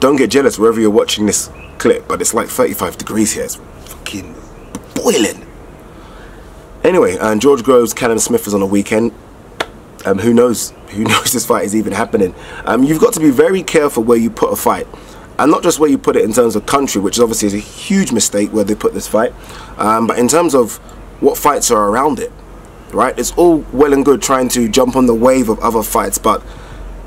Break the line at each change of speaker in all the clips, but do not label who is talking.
Don't get jealous wherever you're watching this clip, but it's like 35 degrees here. It's fucking boiling. Anyway, and George Groves, Callum Smith is on a weekend. Who knows? Who knows this fight is even happening? You've got to be very careful where you put a fight. And not just where you put it in terms of country, which obviously is a huge mistake where they put this fight. But in terms of what fights are around it. Right? It's all well and good trying to jump on the wave of other fights, but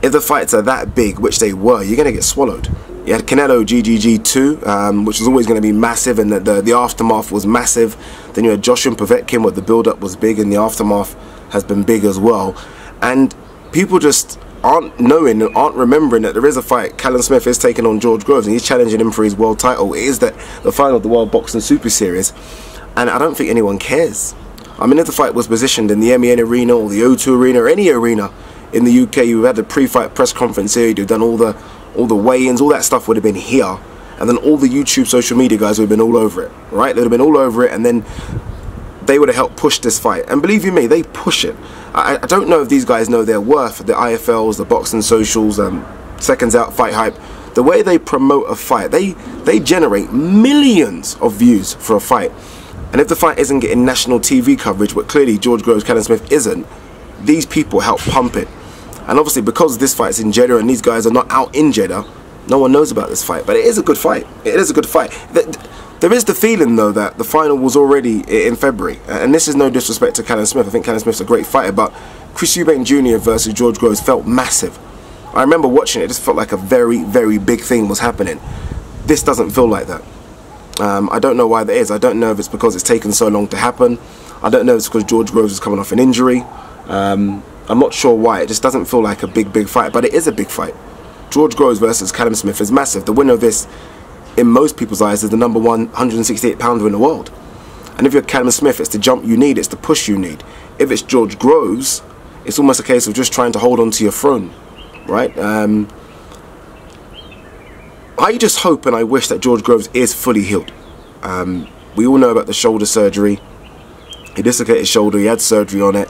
if the fights are that big, which they were, you're going to get swallowed. You had Canelo GGG 2, which was always going to be massive, and the aftermath was massive. Then you had Joshua Povetkin, where the build-up was big, and the aftermath has been big as well. And people just aren't knowing, aren't remembering that there is a fight. Callum Smith is taking on George Groves, and he's challenging him for his world title. It is the final of the World Boxing Super Series, and I don't think anyone cares. I mean, if the fight was positioned in the MEN arena or the O2 arena or any arena in the UK, you had the pre-fight press conference here, you'd have done all the weigh-ins, all that stuff would have been here, and then all the YouTube social media guys would have been all over it, right? They'd have been all over it, and then they would have helped push this fight. And believe you me, they push it. I don't know if these guys know their worth, the IFLs, the boxing socials, Seconds Out, Fight Hype. The way they promote a fight, they generate millions of views for a fight. And if the fight isn't getting national TV coverage, but clearly George Groves, Callum Smith isn't, these people help pump it. And obviously because this fight's in Jeddah and these guys are not out in Jeddah, no one knows about this fight. But it is a good fight. It is a good fight. There is the feeling though that the final was already in February. And this is no disrespect to Callum Smith. I think Callum Smith's a great fighter, but Chris Eubank Jr. versus George Groves felt massive. I remember watching it, it just felt like a very, very big thing was happening. This doesn't feel like that. I don't know why that is. I don't know if it's because it's taken so long to happen. I don't know if it's because George Groves is coming off an injury. I'm not sure why. It just doesn't feel like a big fight, but it is a big fight. George Groves versus Callum Smith is massive. The winner of this, in most people's eyes, is the #1 168-pounder in the world. And if you're Callum Smith, it's the jump you need, it's the push you need. If it's George Groves, it's almost a case of just trying to hold on to your throne, right? I just hope and I wish that George Groves is fully healed. We all know about the shoulder surgery. He dislocated his shoulder, he had surgery on it.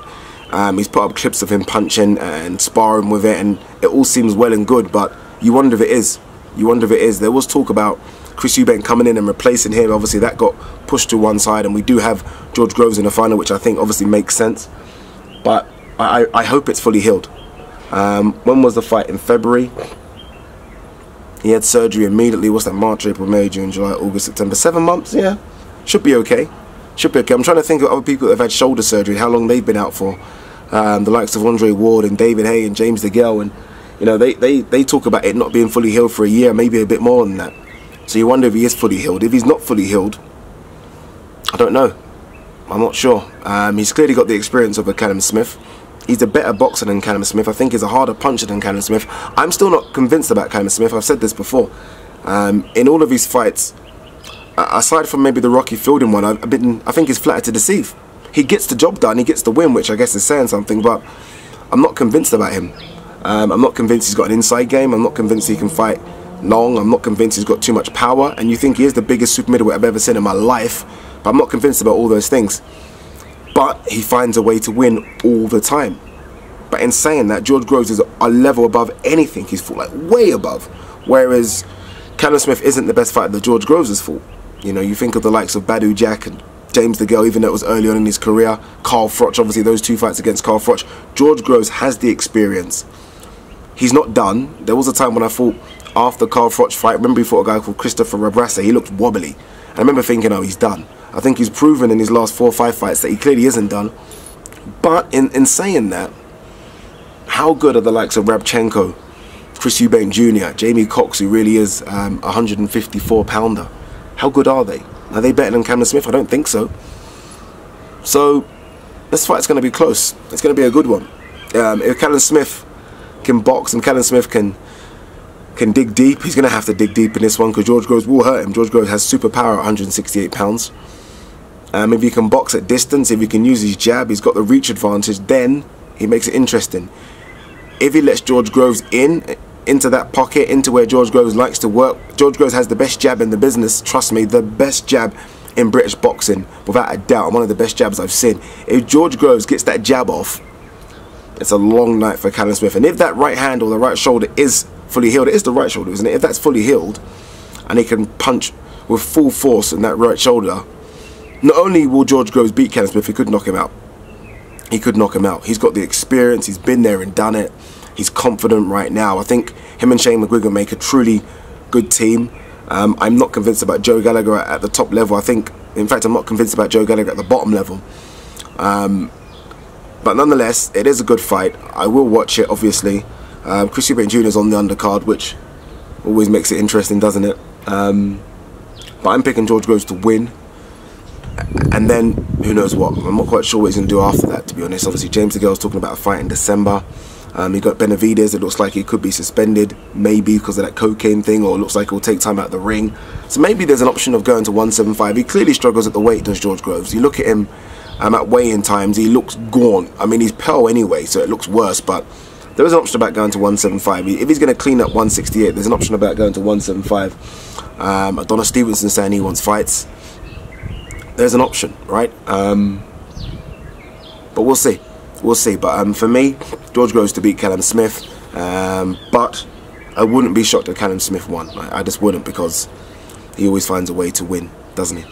He's put up clips of him punching and sparring with it, and it all seems well and good, but you wonder if it is. You wonder if it is. There was talk about Chris Eubank coming in and replacing him. Obviously that got pushed to one side, and we do have George Groves in the final, which I think obviously makes sense. But I hope it's fully healed. When was the fight? In February. He had surgery immediately. What's that? March, April, May, June, July, August, September. 7 months? Yeah. Should be okay. Should be okay. I'm trying to think of other people that have had shoulder surgery, how long they've been out for. The likes of Andre Ward and David Hay and James DeGale, and you know, they talk about it not being fully healed for a year, maybe a bit more than that. So you wonder if he is fully healed. If he's not fully healed, I don't know. I'm not sure. He's clearly got the experience of a Callum Smith. He's a better boxer than Callum Smith. I think he's a harder puncher than Callum Smith. I'm still not convinced about Callum Smith. I've said this before. In all of his fights, aside from maybe the Rocky Fielding one, I think he's flattered to deceive. He gets the job done, he gets the win, which I guess is saying something, but I'm not convinced about him. I'm not convinced he's got an inside game. I'm not convinced he can fight long. I'm not convinced he's got too much power. And you think he is the biggest super middleweight I've ever seen in my life, but I'm not convinced about all those things. But he finds a way to win all the time. But in saying that, George Groves is a level above anything he's fought, like way above. Whereas Callum Smith isn't the best fighter that George Groves has fought. You know, you think of the likes of Badu Jack and James DeGale, even though it was early on in his career. Carl Froch, obviously those two fights against Carl Froch. George Groves has the experience. He's not done. There was a time when I thought after Carl Froch fight, remember he fought a guy called Christopher Rabrasa, he looked wobbly. I remember thinking, oh, he's done. I think he's proven in his last 4 or 5 fights that he clearly isn't done. But in saying that, how good are the likes of Rabchenko, Chris Eubank Jr., Jamie Cox, who really is a 154-pounder? How good are they? Are they better than Callum Smith? I don't think so. So this fight's going to be close. It's going to be a good one. If Callum Smith can box and Callum Smith can dig deep, he's going to have to dig deep in this one, because George Groves will hurt him. George Groves has super power at 168 pounds. If he can box at distance, if he can use his jab, he's got the reach advantage, then he makes it interesting. If he lets George Groves into that pocket, into where George Groves likes to work, George Groves has the best jab in the business, trust me, the best jab in British boxing, without a doubt, one of the best jabs I've seen. If George Groves gets that jab off, it's a long night for Callum Smith. And if that right hand or the right shoulder is fully healed. It is the right shoulder, isn't it? If that's fully healed and he can punch with full force in that right shoulder, not only will George Groves beat Callum Smith, he could knock him out. He could knock him out. He's got the experience. He's been there and done it. He's confident right now. I think him and Shane McGuigan make a truly good team. I'm not convinced about Joe Gallagher at the top level. In fact, I'm not convinced about Joe Gallagher at the bottom level. But nonetheless, it is a good fight. I will watch it, obviously. Chris Eubank Jr. is on the undercard, which always makes it interesting, doesn't it? But I'm picking George Groves to win. And then, who knows what? I'm not quite sure what he's going to do after that, to be honest. Obviously, James DeGale's talking about a fight in December. He got Benavidez. It looks like he could be suspended, maybe because of that cocaine thing, or it looks like he'll take time out of the ring. So maybe there's an option of going to 175. He clearly struggles at the weight, does George Groves. You look at him at weigh-in times, he looks gaunt. I mean, he's pale anyway, so it looks worse, but there is an option about going to 175. If he's going to clean up 168, there's an option about going to 175. Adonis Stevenson saying he wants fights. There's an option, right? But we'll see. We'll see. But for me, George Groves to beat Callum Smith. But I wouldn't be shocked if Callum Smith won. I just wouldn't, because he always finds a way to win, doesn't he?